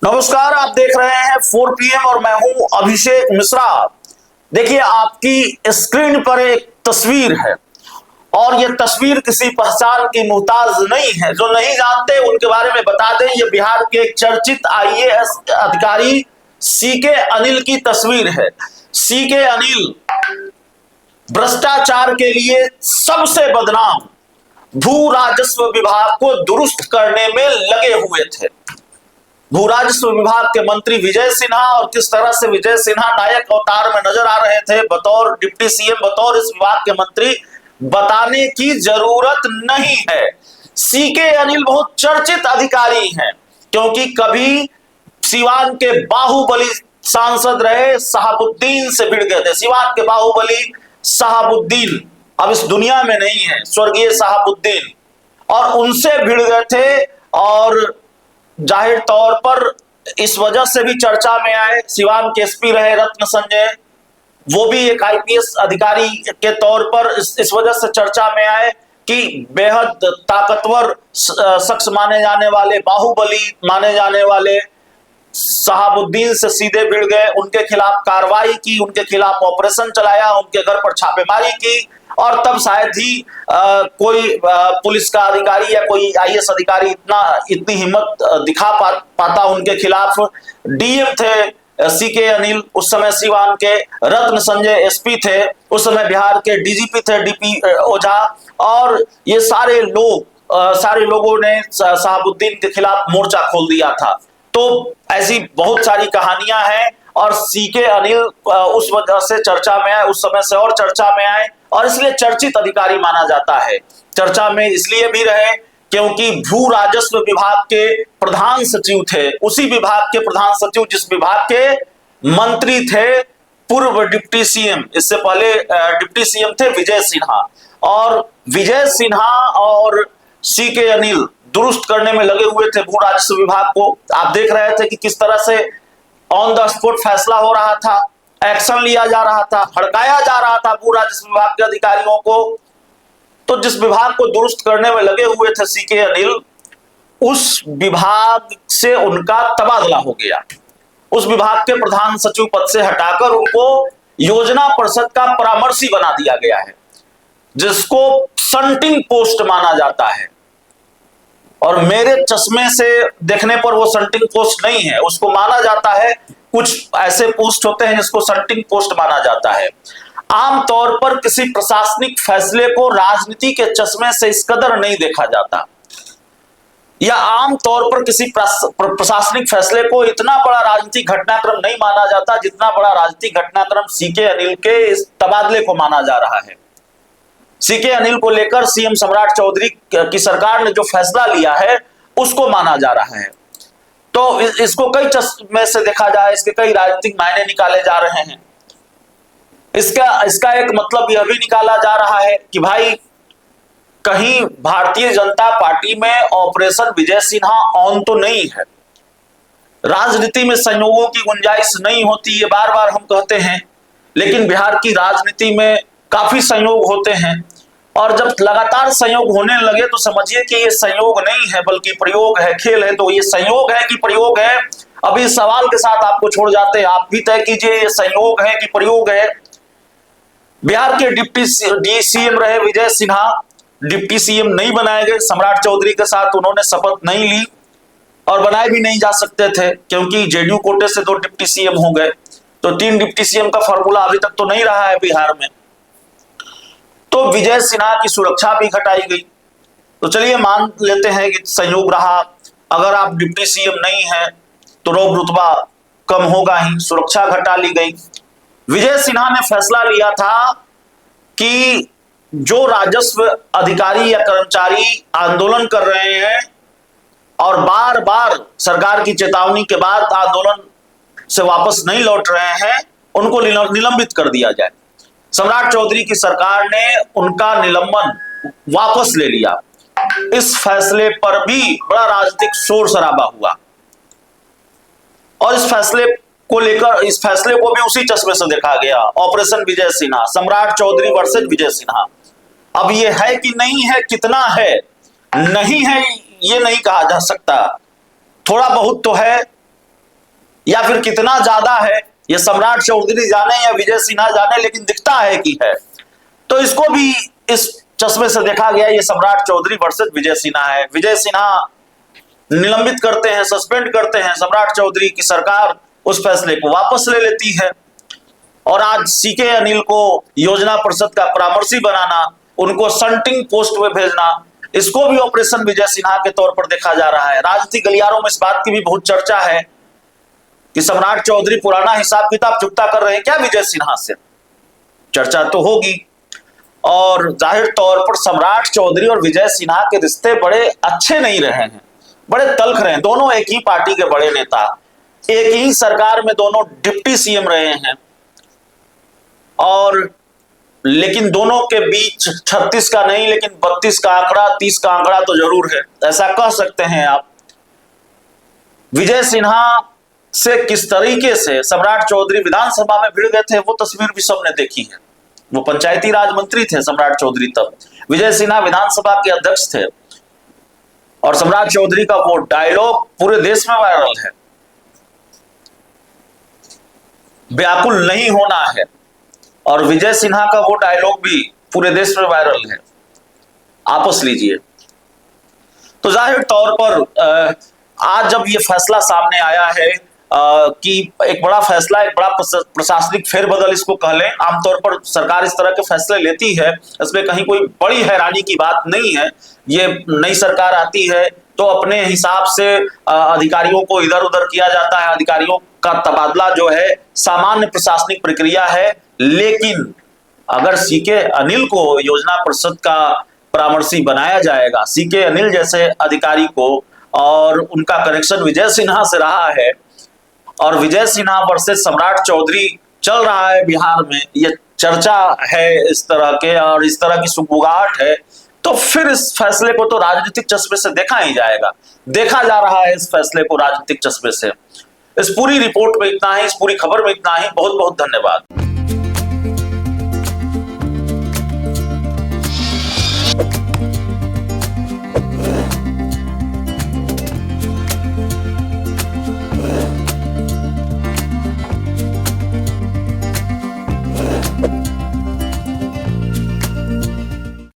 नमस्कार, आप देख रहे हैं 4 PM और मैं हूं अभिषेक मिश्रा। देखिए, आपकी स्क्रीन पर एक तस्वीर है और यह तस्वीर किसी पहचान की मुहताज नहीं है। जो नहीं जानते उनके बारे में बता दें, यह बिहार के एक चर्चित IAS अधिकारी CK अनिल की तस्वीर है। CK अनिल भ्रष्टाचार के लिए सबसे बदनाम भू राजस्व विभाग को दुरुस्त करने में लगे हुए थे। भू राजस्व विभाग के मंत्री विजय सिन्हा, और किस तरह से विजय सिन्हा नायक अवतार में नजर आ रहे थे बतौर डिप्टी CM, बतौर इस विभाग के मंत्री, बताने की जरूरत नहीं है। CK अनिल बहुत चर्चित अधिकारी हैं क्योंकि कभी सिवान के बाहुबली सांसद रहे, शहाबुद्दीन से भिड़ गए थे। सिवान के बाहुबली शहाबुद्दीन अब इस दुनिया में नहीं है, स्वर्गीय शहाबुद्दीन, और उनसे भिड़ गए थे और जाहिर तौर पर इस वजह से भी चर्चा में आए। सिवान के SP रहे रत्न संजय, वो भी एक IPS अधिकारी के तौर पर इस वजह से चर्चा में आए कि बेहद ताकतवर शख्स माने जाने वाले, बाहुबली माने जाने वाले शहाबुद्दीन से सीधे भिड़ गए, उनके खिलाफ कार्रवाई की, उनके खिलाफ ऑपरेशन चलाया, उनके घर पर छापेमारी की, और तब शायद ही कोई पुलिस का अधिकारी या कोई IAS अधिकारी इतनी हिम्मत दिखा पाता उनके खिलाफ। DM थे CK अनिल, उस समय सिवान के रत्न संजय SP थे, उस समय बिहार के DGP थे DP ओझा, और ये सारे लोगों ने शहाबुद्दीन के खिलाफ मोर्चा खोल दिया था। तो ऐसी बहुत सारी कहानियां हैं और CK अनिल उस वजह से चर्चा में आए, उस समय से और चर्चा में आए, और इसलिए चर्चित अधिकारी माना जाता है। चर्चा में इसलिए भी रहे क्योंकि भू राजस्व विभाग के प्रधान सचिव थे, उसी विभाग के प्रधान सचिव जिस विभाग के मंत्री थे पूर्व डिप्टी CM, इससे पहले डिप्टी CM थे विजय सिन्हा, और विजय सिन्हा और CK अनिल दुरुस्त करने में लगे हुए थे भू राजस्व विभाग को। आप देख रहे थे कि किस तरह से ऑन द स्पॉट फैसला हो रहा था, एक्शन लिया जा रहा था, हड़काया जा रहा था भू राजस्व विभाग के अधिकारियों को। तो जिस विभाग को दुरुस्त करने में लगे हुए थे CK अनिल, उस विभाग से उनका तबादला हो गया। उस विभाग के प्रधान सचिव पद से हटाकर उनको योजना परिषद का परामर्शी बना दिया गया है, जिसको सन्टिंग पोस्ट माना जाता है। और मेरे चश्मे से देखने पर वो सन्टिंग पोस्ट नहीं है, उसको माना जाता है, कुछ ऐसे पोस्ट होते हैं जिसको सन्टिंग पोस्ट माना जाता है। आमतौर पर किसी प्रशासनिक फैसले को राजनीति के चश्मे से इस कदर नहीं देखा जाता, या आमतौर पर किसी प्रशासनिक फैसले को इतना बड़ा राजनीतिक घटनाक्रम नहीं माना जाता जितना बड़ा राजनीतिक घटनाक्रम CK अनिल के इस तबादले को माना जा रहा है। CK अनिल को लेकर CM सम्राट चौधरी की सरकार ने जो फैसला लिया है उसको माना जा रहा है। तो इसको कई चश्मे से देखा जाए, इसके कई राजनीतिक मायने निकाले जा रहे हैं। इसका एक मतलब यह भी निकाला जा रहा है कि भाई कहीं भारतीय जनता पार्टी में ऑपरेशन विजय सिन्हा ऑन तो नहीं है। राजनीति में संयोगों की गुंजाइश नहीं होती, ये बार बार हम कहते हैं, लेकिन बिहार की राजनीति में काफी संयोग होते हैं, और जब लगातार संयोग होने लगे तो समझिए कि ये संयोग नहीं है बल्कि प्रयोग है, खेल है। तो ये संयोग है कि प्रयोग है, अभी सवाल के साथ आपको छोड़ जाते हैं, आप भी तय कीजिए ये संयोग है कि प्रयोग है। बिहार के डिप्टी CM रहे विजय सिन्हा, डिप्टी CM नहीं बनाए गए। सम्राट चौधरी के साथ उन्होंने शपथ नहीं ली और बनाए भी नहीं जा सकते थे क्योंकि JDU कोटे से 2 डिप्टी CM हो गए, तो 3 डिप्टी CM का फॉर्मूला अभी तक तो नहीं रहा है बिहार में। तो विजय सिन्हा की सुरक्षा भी घटाई गई। तो चलिए मान लेते हैं कि संयोग रहा, अगर आप डिप्टी CM नहीं है तो रौब रुतबा कम होगा ही, सुरक्षा घटा ली गई। विजय सिन्हा ने फैसला लिया था कि जो राजस्व अधिकारी या कर्मचारी आंदोलन कर रहे हैं और बार बार सरकार की चेतावनी के बाद आंदोलन से वापस नहीं लौट रहे हैं, उनको निलंबित कर दिया जाए। सम्राट चौधरी की सरकार ने उनका निलंबन वापस ले लिया। इस फैसले पर भी बड़ा राजनीतिक शोर शराबा हुआ, और इस फैसले को भी उसी चश्मे से देखा गया, ऑपरेशन विजय सिन्हा, सम्राट चौधरी वर्सेस विजय सिन्हा। अब ये है कि नहीं है, कितना है, नहीं है ये नहीं कहा जा सकता, थोड़ा बहुत तो है, या फिर कितना ज्यादा है ये सम्राट चौधरी जाने या विजय सिन्हा जाने, लेकिन दिखता है कि है। तो इसको भी इस चश्मे से देखा गया, ये सम्राट चौधरी वर्सेस विजय सिन्हा है। विजय सिन्हा निलंबित करते हैं, सस्पेंड करते हैं सम्राट चौधरी की सरकार उस फैसले को वापस ले लेती है। और आज सीके अनिल को योजना परिषद का परामर्शी बनाना, उनको सन्टिंग पोस्ट में भेजना, इसको भी ऑपरेशन विजय सिन्हा के तौर पर देखा जा रहा है। राजनीतिक गलियारों में इस बात की भी बहुत चर्चा है कि सम्राट चौधरी पुराना हिसाब किताब चुकता कर रहे हैं क्या विजय सिन्हा से। चर्चा तो होगी, और जाहिर तौर पर सम्राट चौधरी और विजय सिन्हा के रिश्ते बड़े अच्छे नहीं रहे हैं, बड़े तल्ख रहे हैं। दोनों एक ही पार्टी के बड़े नेता, एक ही सरकार में दोनों डिप्टी सीएम रहे हैं, और लेकिन दोनों के बीच 36 का नहीं लेकिन 32 का आंकड़ा, 30 का आंकड़ा तो जरूर है, ऐसा कह सकते हैं आप। विजय सिन्हा से किस तरीके से सम्राट चौधरी विधानसभा में भिड़ गए थे वो तस्वीर भी सबने देखी है। वो पंचायती राज मंत्री थे सम्राट चौधरी तब, विजय सिन्हा विधानसभा के अध्यक्ष थे, और सम्राट चौधरी का वो डायलॉग पूरे देश में वायरल है, व्याकुल नहीं होना है, और विजय सिन्हा का वो डायलॉग भी पूरे देश में वायरल है, आपस लीजिए। तो जाहिर तौर पर आज जब ये फैसला सामने आया है कि एक बड़ा फैसला, एक बड़ा प्रशासनिक फेरबदल इसको कह लें, आमतौर पर सरकार इस तरह के फैसले लेती है, इसमें कहीं कोई बड़ी हैरानी की बात नहीं है। ये नई सरकार आती है तो अपने हिसाब से अधिकारियों को इधर उधर किया जाता है, अधिकारियों का तबादला जो है सामान्य प्रशासनिक प्रक्रिया है। लेकिन अगर सीके अनिल को योजना परिषद का परामर्शी बनाया जाएगा, सीके अनिल जैसे अधिकारी को, और उनका कनेक्शन विजय सिन्हा से रहा है, और विजय सिन्हा वर्सेस सम्राट चौधरी चल रहा है बिहार में, ये चर्चा है इस तरह के, और इस तरह की सुगबुगाहट है, तो फिर इस फैसले को तो राजनीतिक चश्मे से देखा ही जाएगा, देखा जा रहा है इस फैसले को राजनीतिक चश्मे से। इस पूरी रिपोर्ट में इतना ही, इस पूरी खबर में इतना ही। बहुत बहुत धन्यवाद।